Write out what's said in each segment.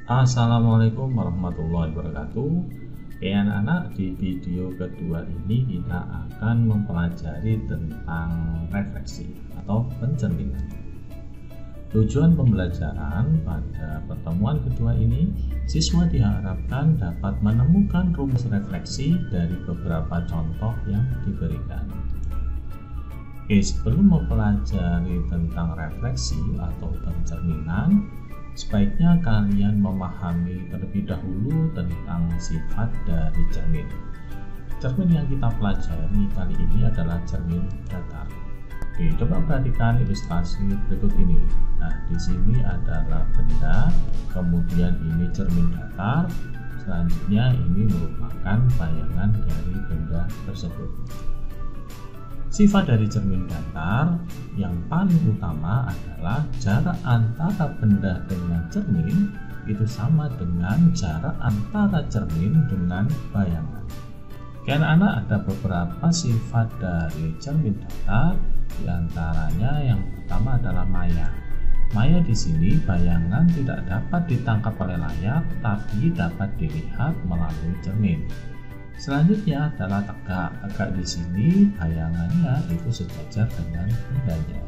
Assalamualaikum warahmatullahi wabarakatuh. Anak-anak, di video kedua ini kita akan mempelajari tentang refleksi atau pencerminan. Tujuan pembelajaran pada pertemuan kedua ini, siswa diharapkan dapat menemukan rumus refleksi dari beberapa contoh yang diberikan. Sebelum mempelajari tentang refleksi atau pencerminan, sebaiknya kalian memahami terlebih dahulu tentang sifat dari cermin. Cermin yang kita pelajari kali ini adalah cermin datar. Oke, coba perhatikan ilustrasi berikut ini. Nah, di sini adalah benda, kemudian ini cermin datar, selanjutnya ini merupakan bayangan dari benda tersebut. Sifat dari cermin datar yang paling utama adalah jarak antara benda dengan cermin itu sama dengan jarak antara cermin dengan bayangan. Anak-anak, ada beberapa sifat dari cermin datar, di antaranya yang pertama adalah maya. Maya di sini bayangan tidak dapat ditangkap oleh layar, tapi dapat dilihat melalui cermin. Selanjutnya adalah tegak. Tegak di sini bayangannya itu sejajar dengan bendanya.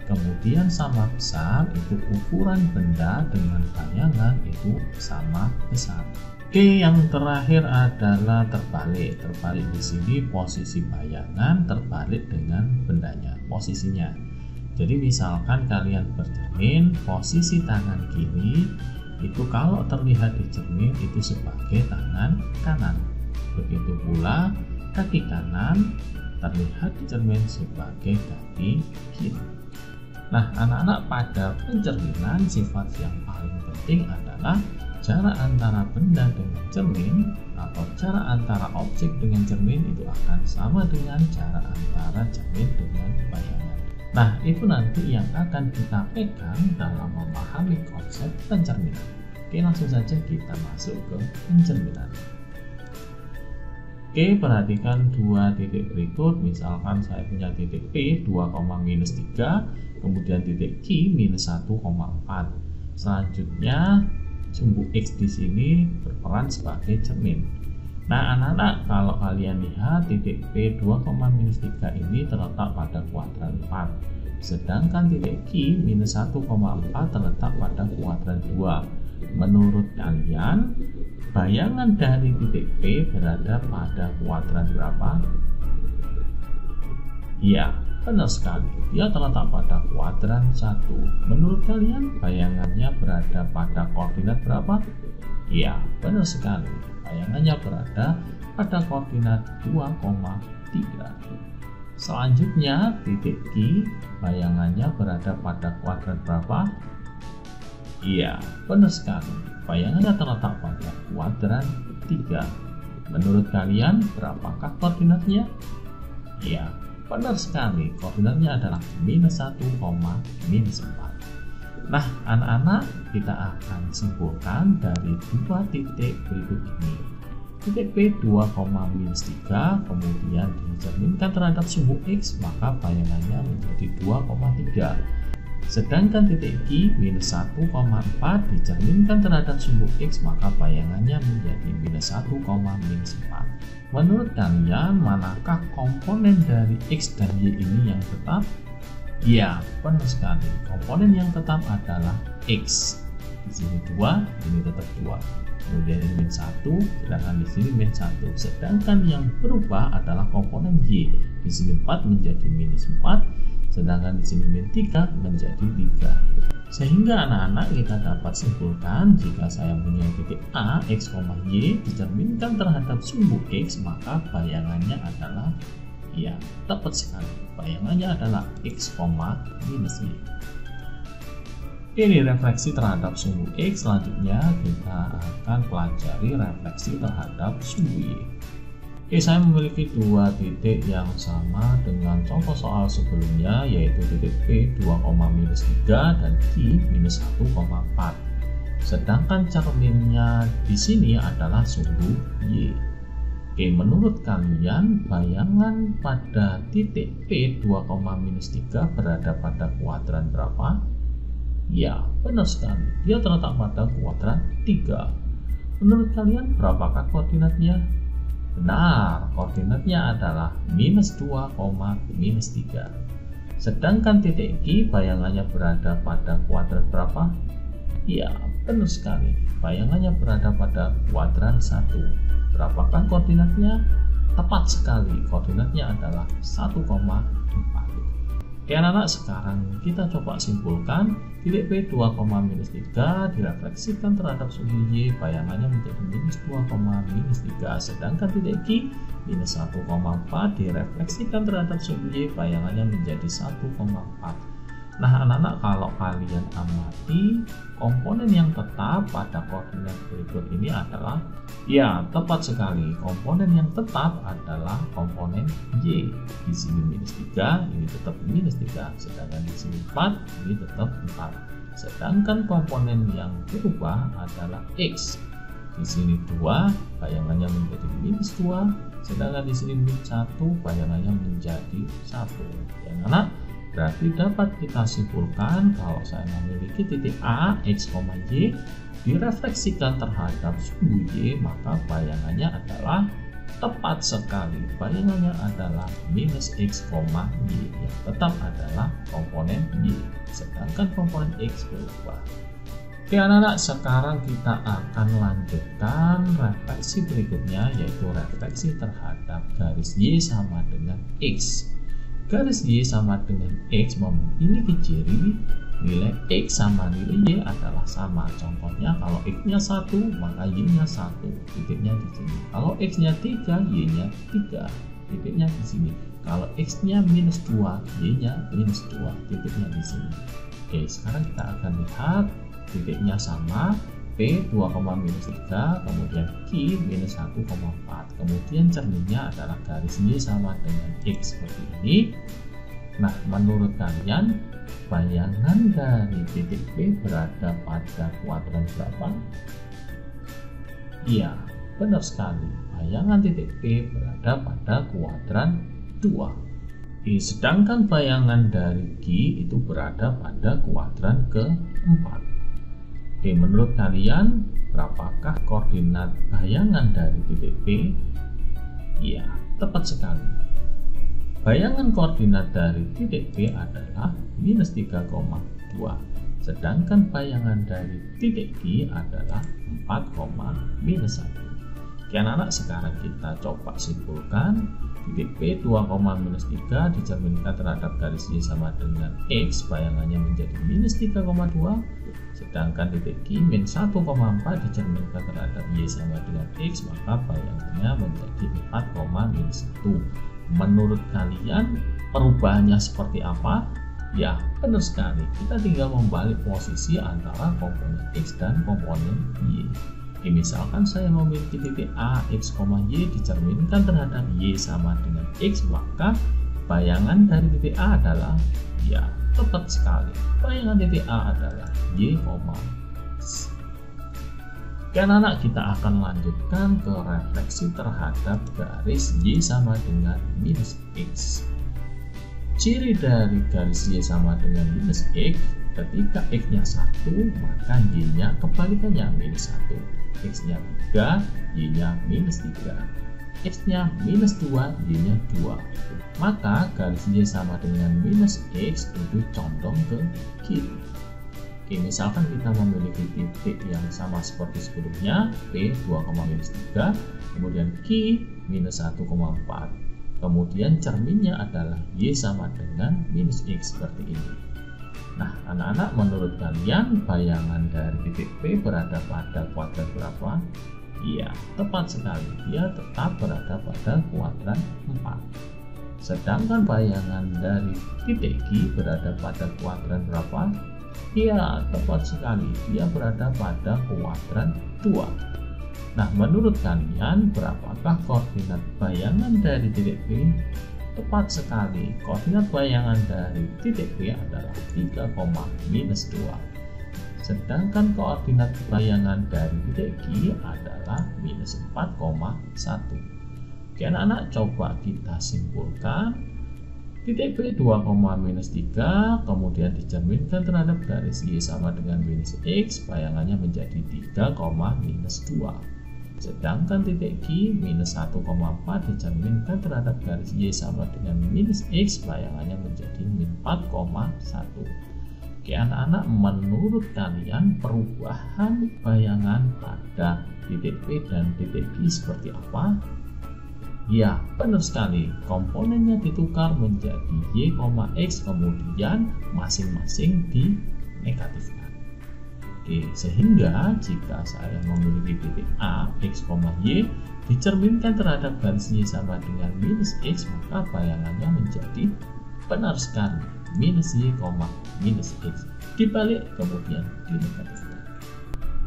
Kemudian sama besar, itu ukuran benda dengan bayangan itu sama besar. Oke, yang terakhir adalah terbalik. Terbalik di sini posisi bayangan terbalik dengan bendanya, posisinya. Jadi misalkan kalian bercermin, posisi tangan kiri itu kalau terlihat di cermin itu sebagai tangan kanan. Begitu pula kaki kanan terlihat di cermin sebagai kaki kiri. Nah, anak-anak, pada pencerminan sifat yang paling penting adalah jarak antara benda dengan cermin atau jarak antara objek dengan cermin itu akan sama dengan jarak antara cermin dengan bayangan. Nah, itu nanti yang akan kita pegang dalam memahami konsep pencerminan. Oke, langsung saja kita masuk ke pencerminan. Oke, perhatikan dua titik berikut. Misalkan saya punya titik P 2,-3, kemudian titik Q -1,4. Selanjutnya sumbu X di sini berperan sebagai cermin. Nah, anak-anak, kalau kalian lihat titik P 2,-3 ini terletak pada kuadran 4. Sedangkan titik Q -1,4 terletak pada kuadran 2. Menurut kalian, bayangan dari titik P berada pada kuadran berapa? Ya, benar sekali. Dia terletak pada kuadran 1. Menurut kalian, bayangannya berada pada koordinat berapa? Ya, benar sekali. Bayangannya berada pada koordinat 2,3. Selanjutnya, titik Q, bayangannya berada pada kuadran berapa? Iya, benar sekali. Bayangannya terletak pada kuadran 3. Menurut kalian, berapakah koordinatnya? Iya, benar sekali. Koordinatnya adalah -1, -4. Nah, anak-anak, kita akan simpulkan dari dua titik berikut ini. Titik P 2,-3 kemudian dicerminkan terhadap sumbu X, maka bayangannya menjadi 2,3. Sedangkan titik Q -1,4 dicerminkan terhadap sumbu X, maka bayangannya menjadi -1,-4. Menurut kalian, manakah komponen dari X dan Y ini yang tetap? Ya, benar sekali. Komponen yang tetap adalah X. Di sini 2, ini tetap 2. Kemudian ini -1, sedangkan di sini -1. Sedangkan yang berubah adalah komponen Y. Di sini 4 menjadi -4. Sedangkan di sini -3 menjadi 3. Sehingga anak-anak, kita dapat simpulkan jika saya punya titik A, X, Y dicerminkan terhadap sumbu X, maka bayangannya adalah, ya, tepat sekali. Bayangannya adalah X, Y. Ini refleksi terhadap sumbu X. Selanjutnya kita akan pelajari refleksi terhadap sumbu Y. Oke, saya memiliki dua titik yang sama dengan contoh soal sebelumnya, yaitu titik P 2,-3 dan Q -1,4. Sedangkan cerminnya di sini adalah sumbu Y. Oke, menurut kalian, bayangan pada titik P 2,-3 berada pada kuadran berapa? Ya, benar sekali. Dia terletak pada kuadran 3. Menurut kalian berapakah koordinatnya? Benar, koordinatnya adalah -2, -3. Sedangkan titik Q bayangannya berada pada kuadran berapa? Ya, benar sekali. Bayangannya berada pada kuadran 1. Berapakah koordinatnya? Tepat sekali, koordinatnya adalah 1,4. Oke anak-anak, sekarang kita coba simpulkan. Titik P 2,-3 direfleksikan terhadap sudut Y, bayangannya menjadi -2,-3. Sedangkan titik Q -1,4 direfleksikan terhadap sudut Y, bayangannya menjadi 1,4. Nah anak-anak, kalau kalian amati, komponen yang tetap pada koordinat berikut ini adalah, ya tepat sekali, komponen yang tetap adalah komponen Y. Di sini -3, ini tetap -3, sedangkan di sini 4, ini tetap 4. Sedangkan komponen yang berubah adalah X. Di sini 2, bayangannya menjadi -2, sedangkan di sini -1, bayangannya menjadi 1. Ya anak, berarti dapat kita simpulkan kalau saya memiliki titik A, X, Y direfleksikan terhadap sumbu Y, maka bayangannya adalah tepat sekali. Bayangannya adalah -X, Y yang tetap adalah komponen Y, sedangkan komponen X berubah. Oke anak-anak, sekarang kita akan lanjutkan refleksi berikutnya, yaitu refleksi terhadap garis Y sama dengan X. Garis Y sama dengan X memiliki ciri nilai X sama nilai Y adalah sama. Contohnya kalau X-nya 1, maka Y-nya 1, titiknya di sini. Kalau X-nya 3, Y-nya 3, titiknya di sini. Kalau X-nya -2, Y-nya -2, titiknya di sini. Oke, sekarang kita akan lihat titiknya sama. P 2,-3, kemudian Q -1,4. Kemudian cerminnya adalah garis Y sama dengan X seperti ini. Nah, menurut kalian bayangan dari titik P berada pada kuadran berapa? Iya, benar sekali. Bayangan titik P berada pada kuadran 2. Sedangkan bayangan dari Q itu berada pada kuadran ke-4. Oke, menurut kalian berapakah koordinat bayangan dari titik P? Iya, tepat sekali. Bayangan koordinat dari titik P adalah -3,2. Sedangkan bayangan dari titik Q adalah 4,-1. Oke anak-anak, sekarang kita coba simpulkan. Titik P 2,-3 dicerminkan terhadap garis Y sama dengan X, bayangannya menjadi -3,2. Sedangkan titik Q -1,4 dicerminkan terhadap Y sama dengan X, maka bayangannya menjadi 4,-1. Menurut kalian perubahannya seperti apa? Ya, benar sekali. Kita tinggal membalik posisi antara komponen X dan komponen Y. Misalkan saya memiliki titik A, X, Y dicerminkan terhadap Y sama dengan X, maka bayangan dari titik A adalah, ya tepat sekali, bayangan titik A adalah Y, X. Oke anak-anak, kita akan lanjutkan ke refleksi terhadap garis Y sama dengan -X. Ciri dari garis Y sama dengan -X, ketika X-nya 1, maka Y-nya kebalikannya -1. X-nya 3, Y-nya -3. X-nya -2, Y-nya 2. Maka garis Y sama dengan -X itu condong ke kiri. Oke, misalkan kita memiliki titik yang sama seperti sebelumnya, P 2,-3, kemudian Q -1,4. Kemudian cerminnya adalah Y sama dengan -X seperti ini. Nah, anak-anak, menurut kalian bayangan dari titik P berada pada kuadran berapa? Iya, tepat sekali. Dia tetap berada pada kuadran 4. Sedangkan bayangan dari titik Q berada pada kuadran berapa? Iya, tepat sekali. Dia berada pada kuadran 2. Nah, menurut kalian berapakah koordinat bayangan dari titik P? Tepat sekali, koordinat bayangan dari titik P adalah 3,-2. Sedangkan koordinat bayangan dari titik Q adalah -4,1. Oke anak-anak, coba kita simpulkan. Titik B 2, minus 3, kemudian dicerminkan terhadap garis Y sama dengan minus X, bayangannya menjadi 3, minus 2. Sedangkan titik Q minus 1,4 dicerminkan terhadap garis Y sama dengan minus X, bayangannya menjadi min 4,1. Oke anak-anak, menurut kalian perubahan bayangan pada titik P dan titik Q seperti apa? Ya, benar sekali. Komponennya ditukar menjadi Y, X, kemudian masing-masing dinegatifkan. Oke, sehingga jika saya memiliki titik A, X, Y dicerminkan terhadap garis Y sama dengan minus X, maka bayangannya menjadi benar sekali minus Y, minus X. Dibalik kemudian dinegatifkan.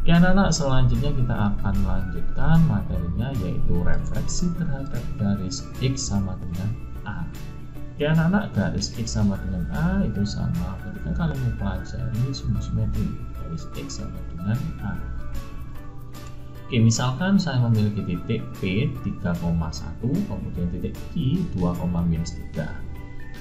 Oke anak-anak, selanjutnya kita akan melanjutkan materinya, yaitu refleksi terhadap garis X sama dengan A. Oke anak-anak, garis X sama dengan A itu sama ketika kalian mempelajari sumbu simetri garis X sama dengan A. Oke, misalkan saya memiliki titik P 3,1, kemudian titik Q 2, minus 3.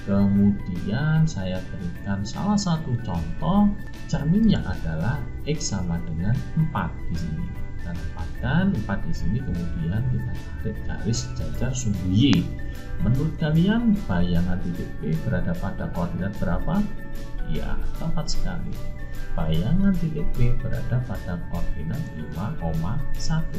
Kemudian saya berikan salah satu contoh, cerminnya adalah X sama dengan 4 di sini. Kita dapatkan 4 di sini, kemudian kita tarik garis jajar sumbu Y. Menurut kalian bayangan titik P berada pada koordinat berapa? Ya, tepat sekali. Bayangan titik P berada pada koordinat 5,1.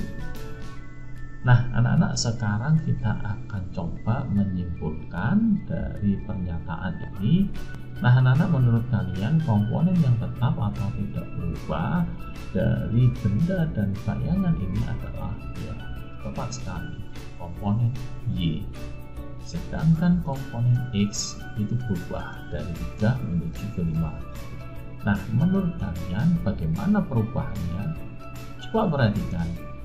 Nah, anak-anak, sekarang kita akan coba menyimpulkan dari pernyataan ini. Nah, anak-anak, menurut kalian komponen yang tetap atau tidak berubah dari benda dan bayangan ini adalah, ya, tepat sekali, komponen Y. Sedangkan komponen X itu berubah dari 3 menuju ke 5. Nah, menurut kalian bagaimana perubahannya? Coba perhatikan.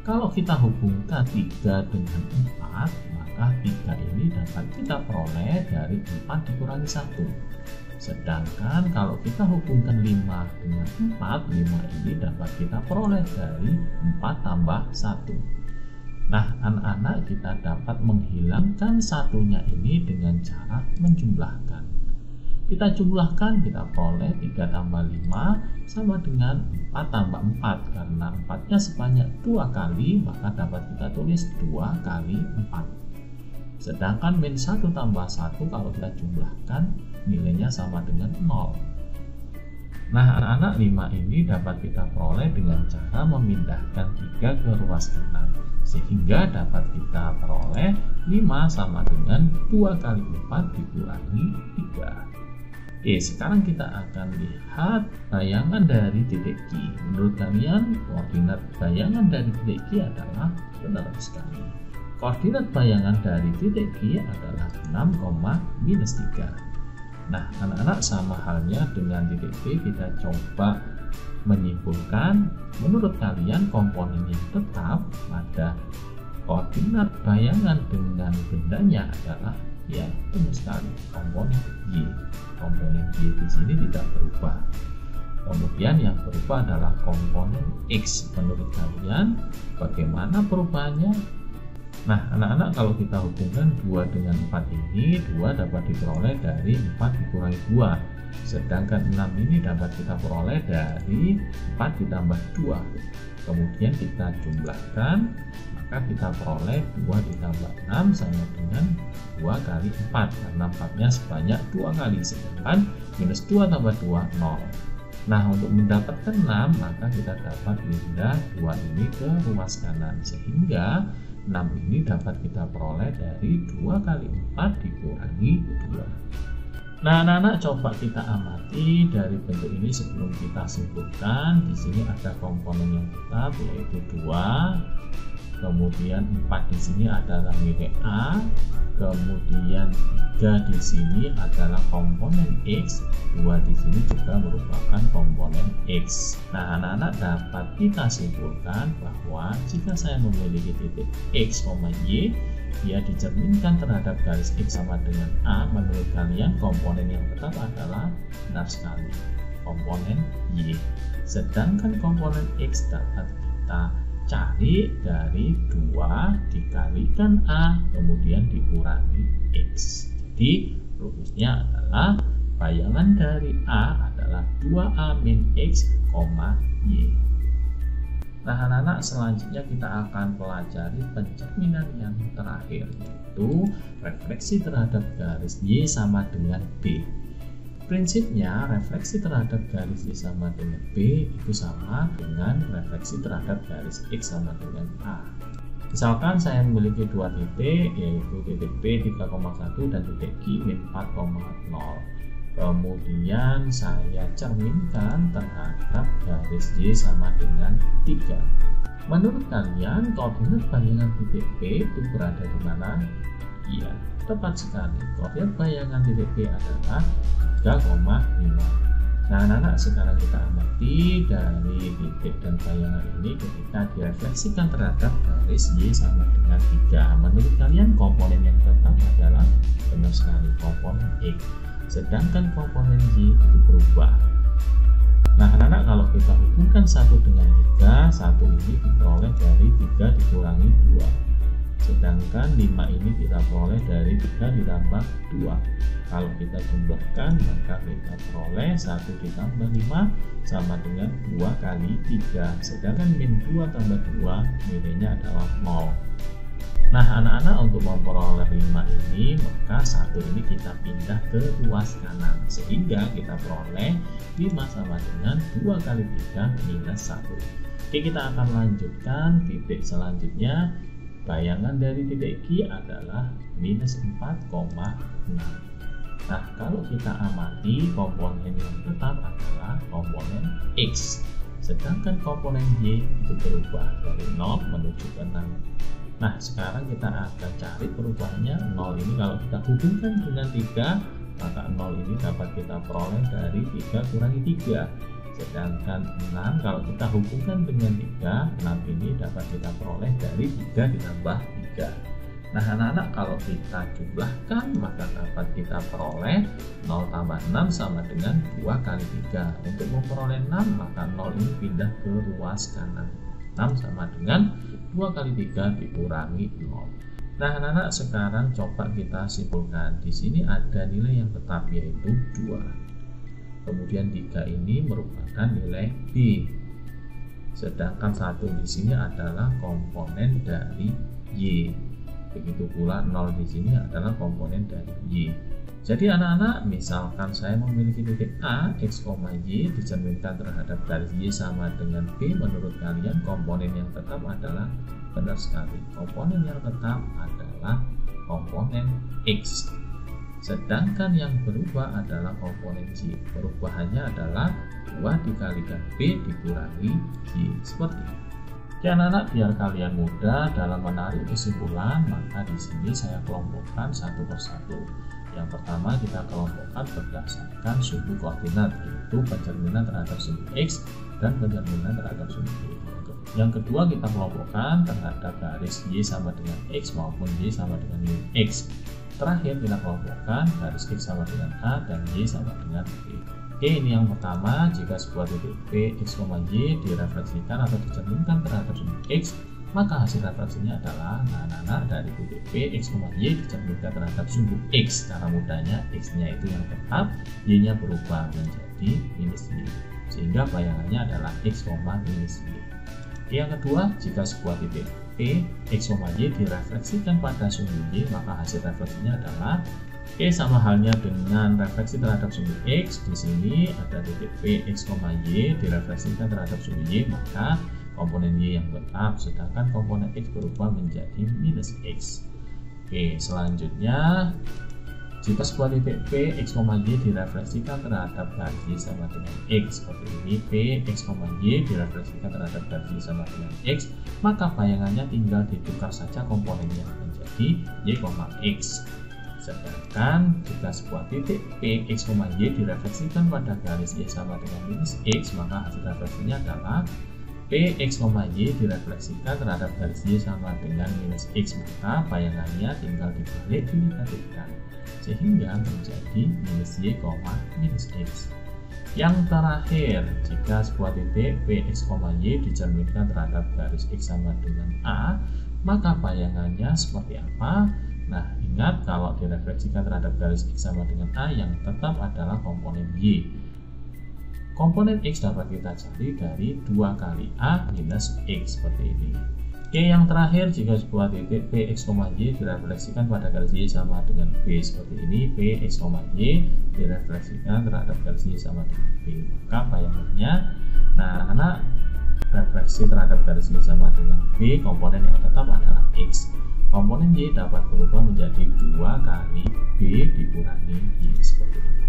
Kalau kita hubungkan 3 dengan 4, maka 3 ini dapat kita peroleh dari 4 dikurangi 1. Sedangkan kalau kita hubungkan 5 dengan 4, 5 ini dapat kita peroleh dari 4 tambah 1. Nah, anak-anak, kita dapat menghilangkan satunya ini dengan cara menjumlahkan. Kita jumlahkan, kita peroleh 3 tambah 5 sama dengan 4 tambah 4. Karena 4-nya sebanyak 2 kali, maka dapat kita tulis 2 kali 4. Sedangkan min 1 tambah 1 kalau kita jumlahkan, nilainya sama dengan 0. Nah, anak-anak, 5 ini dapat kita peroleh dengan cara memindahkan 3 ke ruas kanan. Sehingga dapat kita peroleh 5 sama dengan 2 kali 4 dikurangi 3. Oke, sekarang kita akan lihat bayangan dari titik Q. Menurut kalian, koordinat bayangan dari titik Q adalah benar sekali. Koordinat bayangan dari titik Q adalah 6, minus 3. Nah, anak-anak, sama halnya dengan titik P, kita coba menyimpulkan. Menurut kalian, komponen yang tetap pada koordinat bayangan dengan bendanya adalah, ya, benar sekali, komponen Y. Komponen Y di sini tidak berubah. Kemudian yang berubah adalah komponen X. Menurut kalian bagaimana perubahannya? Nah, anak-anak, kalau kita hubungkan 2 dengan 4 ini, 2 dapat diperoleh dari 4 dikurangi 2. Sedangkan 6 ini dapat kita peroleh dari 4 ditambah 2. Kemudian kita jumlahkan, maka kita peroleh 2 ditambah 6 sama dengan 2 kali 4. Karena 4-nya sebanyak 2 kali, sedangkan minus 2 tambah 2, 0. Nah, untuk mendapatkan 6, maka kita dapat pindah 2 ini ke ruas kanan. Sehingga 6 ini dapat kita peroleh dari 2 kali 4 dikurangi 2. Nah, anak-anak, coba kita amati dari bentuk ini sebelum kita simpulkan. Di sini ada komponen yang tetap, yaitu 2. Kemudian 4 di sini adalah nilai A. Kemudian 3 di sini adalah komponen X. 2 di sini juga merupakan komponen X. Nah, anak-anak, dapat kita simpulkan bahwa jika saya memiliki titik X, Y, dia dicerminkan terhadap garis X sama dengan A. Menurut kalian komponen yang tetap adalah benar sekali, komponen Y. Sedangkan komponen X dapat kita cari dari 2 dikalikan A kemudian dikurangi X. Jadi Rumusnya adalah bayangan dari A adalah 2A min X, Y. Nah anak-anak, selanjutnya kita akan pelajari pencerminan yang terakhir, yaitu refleksi terhadap garis Y sama dengan B. Prinsipnya refleksi terhadap garis Y sama dengan B itu sama dengan refleksi terhadap garis X sama dengan A. Misalkan saya memiliki dua titik, yaitu titik B 3,1 dan titik Q min 4,0. Kemudian saya cerminkan terhadap garis Y sama dengan 3. Menurut kalian koordinat bayangan titik B itu berada di mana? Iya, tepat sekali. Koordinat bayangan titik B adalah 3,5. Nah anak-anak, sekarang kita amati dari titik dan bayangan ini ketika direfleksikan terhadap garis Y sama dengan 3. Menurut kalian komponen yang tetap adalah? Benar sekali, komponen X. Sedangkan komponen Y itu berubah. Nah anak-anak, kalau kita hubungkan 1 dengan 3, 1 ini diperoleh dari 3 dikurangi 2. Sedangkan 5 ini kita peroleh dari 3 ditambah 2. Kalau kita jumlahkan maka kita peroleh 1 ditambah 5 sama dengan 2 kali 3. Sedangkan min 2 tambah 2 nilainya adalah 0. Nah anak-anak, untuk memperoleh 5 ini maka 1 ini kita pindah ke ruas kanan, sehingga kita peroleh 5 sama dengan 2 kali 3 minus 1. Oke, kita akan lanjutkan titik selanjutnya. Bayangan dari titik Q adalah minus 4,6. Nah kalau kita amati, komponen yang tetap adalah komponen X, sedangkan komponen Y itu berubah dari 0 menuju ke 6. Nah sekarang kita akan cari perubahannya. 0 ini kalau kita hubungkan dengan 3, maka 0 ini dapat kita peroleh dari 3 kurangi 3. Sedangkan 6 kalau kita hubungkan dengan 3, 6 ini dapat kita peroleh dari 3 ditambah 3. Nah anak-anak, kalau kita jumlahkan maka dapat kita peroleh 0 tambah 6 sama dengan 2 kali 3. Untuk memperoleh 6 maka 0 ini pindah ke ruas kanan. 6 sama dengan 2 kali 3 dikurangi 0. Nah anak-anak, sekarang coba kita simpulkan. Di sini ada nilai yang tetap, yaitu 2. Kemudian 3 ini merupakan nilai B. Sedangkan 1 di sini adalah komponen dari Y. Begitu pula 0 di sini adalah komponen dari Y. Jadi anak-anak, misalkan saya memiliki titik A, X, Y dicerminkan terhadap garis Y sama dengan B, menurut kalian komponen yang tetap adalah? Benar sekali, komponen yang tetap adalah komponen X. Sedangkan yang berubah adalah komponen Y. Perubahannya adalah 2 dikalikan B dikurangi Y. Seperti ini. Oke anak-anak, biar kalian mudah dalam menarik kesimpulan, maka di sini saya kelompokkan satu persatu. Yang pertama kita kelompokkan berdasarkan sumbu koordinat, yaitu pencerminan terhadap sumbu X dan pencerminan terhadap sumbu Y. Yang kedua kita kelompokkan terhadap garis Y sama dengan X maupun Y sama dengan X. Terakhir kita kelompokkan garis X sama dengan A dan Y sama dengan B. Oke, ini yang pertama, jika sebuah titik P, X, Y direfleksikan atau dicerminkan terhadap sumbu X, maka hasil refleksinya adalah anak-anak dari titik P, X, Y dicerminkan terhadap sumbu X. Cara mudahnya, X-nya itu yang tetap, Y-nya berubah menjadi minus Y, sehingga bayangannya adalah X, minus Y. Oke, yang kedua, jika sebuah titik P, X, Y direfleksikan pada sumbu Y, maka hasil refleksinya adalah sama halnya dengan refleksi terhadap sumbu X. Di sini ada titik P, X, Y direfleksikan terhadap sumbu Y, maka komponen Y yang tetap, sedangkan komponen X berubah menjadi minus X. Oke, selanjutnya jika sebuah titik P, X, Y direfleksikan terhadap garis Y sama dengan X, seperti ini P, X, Y direfleksikan terhadap garis Y sama dengan X, maka bayangannya tinggal ditukar saja komponennya menjadi Y, X. Sedangkan jika sebuah titik P, X, Y direfleksikan pada garis Y sama dengan minus X, maka hasil refleksinya adalah P, X, Y direfleksikan terhadap garis Y sama dengan minus X, maka bayangannya tinggal dibalik dinegatifkan, sehingga menjadi minus Y, minus X. Yang terakhir, jika sebuah titik P, X, Y dicerminkan terhadap garis X sama dengan A, maka bayangannya seperti apa? Nah, ini Ingat, kalau direfleksikan terhadap garis X sama dengan A, yang tetap adalah komponen Y. Komponen X dapat kita cari dari 2 kali A minus X seperti ini. Oke, yang terakhir, jika sebuah titik Px, Y direfleksikan pada garis Y sama dengan B seperti ini, Px, Y direfleksikan terhadap garis Y sama dengan B, maka bayangannya, nah anak refleksi terhadap garis Y sama dengan B, komponen yang tetap adalah X. Komponen Y dapat berubah menjadi 2 kali B dikurangi Y seperti ini.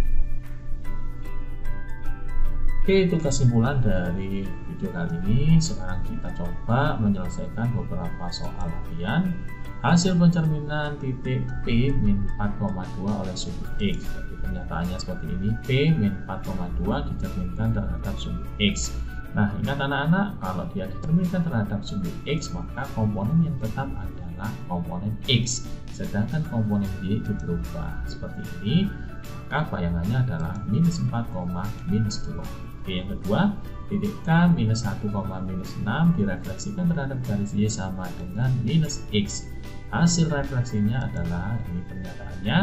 Oke, itu kesimpulan dari video kali ini. Sekarang kita coba menyelesaikan beberapa soal latihan. Hasil pencerminan titik P min 4,2 oleh sumbu X. Jadi pernyataannya seperti ini, P min 4,2 dicerminkan terhadap sumbu X. Nah, ingat anak-anak, kalau dia dicerminkan terhadap sumbu X, maka komponen yang tetap adalah komponen X. Sedangkan komponen Y itu berubah seperti ini, maka bayangannya adalah minus 4, minus 2. Oke, yang kedua, titik K minus 1, minus 6 direfleksikan terhadap garis Y sama dengan minus X. Hasil refleksinya adalah, ini pernyataannya,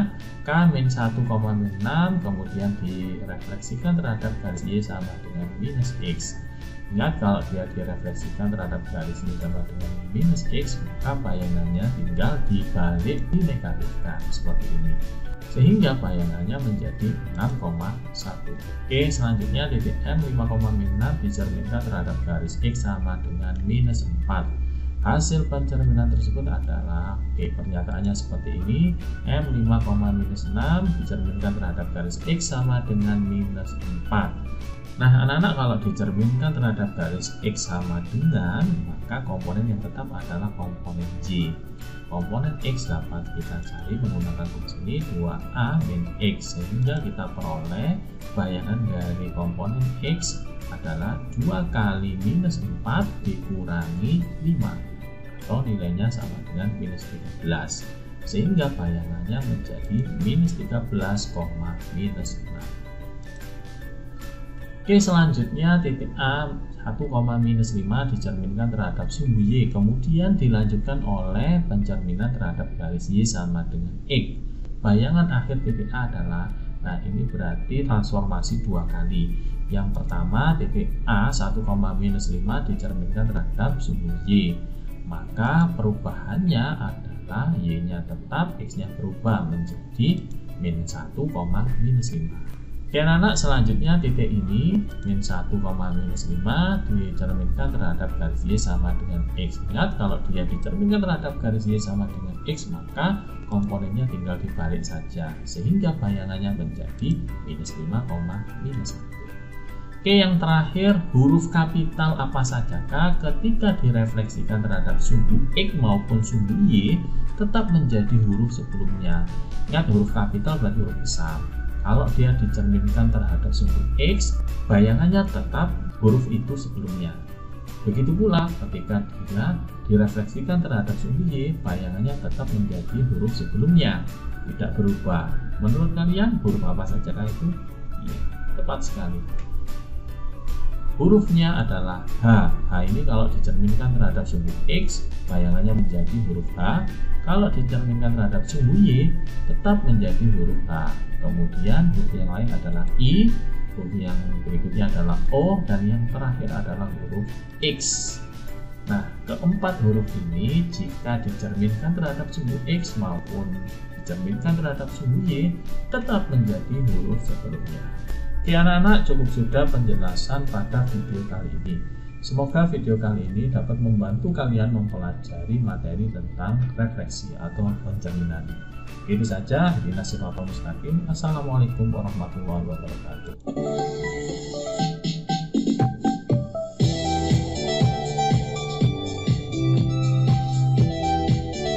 K min 1, min 6 kemudian direfleksikan terhadap garis Y sama dengan minus X. Ingat, kalau dia direfleksikan terhadap garis Y sama dengan minus X, maka bayangannya tinggal dibalik dinegatifkan seperti ini, sehingga bayangannya menjadi 6,1. Oke, selanjutnya titik M 5,6 dicerminkan terhadap garis X sama dengan minus 4. Hasil pencerminan tersebut adalah, oke, pernyataannya seperti ini, M 5,6 dicerminkan terhadap garis X sama dengan minus 4. Nah, anak-anak, kalau dicerminkan terhadap garis X sama dengan, maka komponen yang tetap adalah komponen Y. Komponen X dapat kita cari menggunakan rumus ini 2A min X, sehingga kita peroleh bayangan dari komponen X adalah 2 kali minus 4 dikurangi 5, atau nilainya sama dengan minus 13, sehingga bayangannya menjadi minus 13, minus 6. Oke, selanjutnya titik A 1, minus 5 dicerminkan terhadap sumbu Y, kemudian dilanjutkan oleh pencerminan terhadap garis Y sama dengan X. Bayangan akhir titik A adalah, nah ini berarti transformasi 2 kali. Yang pertama, titik A 1, minus 5 dicerminkan terhadap sumbu Y, maka perubahannya adalah Y-nya tetap, X-nya berubah menjadi min 1, minus 5. Oke, anak, selanjutnya titik ini min 1, minus 5 dicerminkan terhadap garis Y sama dengan X. Ingat, kalau dia dicerminkan terhadap garis Y sama dengan X, maka komponennya tinggal dibalik saja, sehingga bayangannya menjadi minus 5, minus 1. Oke, yang terakhir, huruf kapital apa sajakah ketika direfleksikan terhadap sumbu X maupun sumbu Y tetap menjadi huruf sebelumnya. Ingat, huruf kapital berarti huruf besar. Kalau dia dicerminkan terhadap sumbu X, bayangannya tetap huruf itu sebelumnya. Begitu pula ketika dia direfleksikan terhadap sumbu Y, bayangannya tetap menjadi huruf sebelumnya, tidak berubah. Menurut kalian, huruf apa saja itu? Ya, tepat sekali. Hurufnya adalah H. H ini kalau dicerminkan terhadap sumbu X, bayangannya menjadi huruf H. Kalau dicerminkan terhadap sumbu Y, tetap menjadi huruf H. Kemudian huruf yang lain adalah I, huruf yang berikutnya adalah O, dan yang terakhir adalah huruf X. Nah, keempat huruf ini jika dicerminkan terhadap sumbu X maupun dicerminkan terhadap sumbu Y, tetap menjadi huruf sebelumnya. Oke, anak-anak, cukup sudah penjelasan pada video kali ini. Semoga video kali ini dapat membantu kalian mempelajari materi tentang refleksi atau pencerminan. Itu saja. Assalamualaikum warahmatullahi wabarakatuh.